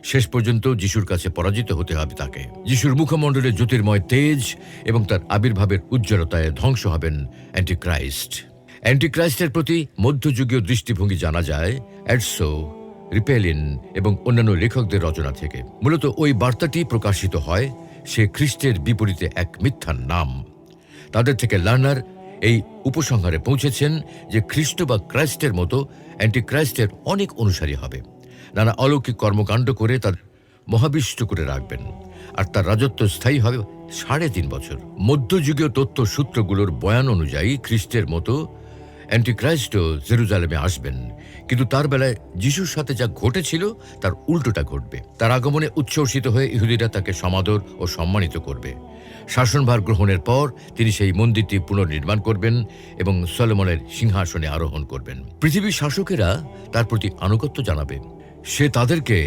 শেষ পর্যন্ত যিশুর কাছে পরাজিত হতে হবে তাকে। যিশুর মুখমণ্ডলে জ্যোতির্ময় তেজ এবং তার আবির্ভাবের উজ্জ্বলতায় ধ্বংস হবেন অ্যান্টিক্রাইস্ট। অ্যান্টিক্রাইস্টের প্রতি মধ্যযুগীয় দৃষ্টিভঙ্গি জানা যায় এডসো, রিপেলিন এবং অন্যান্য লেখকদের রচনা থেকে। মূলত ওই বার্তাটি প্রকাশিত হয় সে খ্রিস্টের বিপরীতে এক মিথ্যার নাম। তাদের থেকে লার্নার এই উপসংহারে পৌঁছেছেন যে খ্রিস্ট বা ক্রাইস্টের মতো অ্যান্টিক্রাইস্টের অনেক অনুসারী হবে, নানা অলৌকিক কর্মকাণ্ড করে তার মহাবিষ্ট করে রাখবেন, আর তার রাজত্ব স্থায়ী হবে ৩.৫ বছর। মধ্যযুগীয় তথ্য সূত্রগুলোর বয়ান অনুযায়ী খ্রিস্টের মতো অ্যান্টিক্রাইস্টও জেরুজালেমে আসবেন, কিন্তু তার বেলায় যিশুর সাথে যা ঘটেছিল তার উল্টোটা ঘটবে। তার আগমনে উচ্ছ্বসিত হয়ে ইহুদিরা তাকে সমাদর ও সম্মানিত করবে। শাসনভার গ্রহণের পর তিনি সেই মন্দিরটি পুনর্নির্মাণ করবেন এবং সলোমনের সিংহাসনে আরোহণ করবেন। পৃথিবীর শাসকেরা তার প্রতি আনুগত্য জানাবে। সে তাদেরকে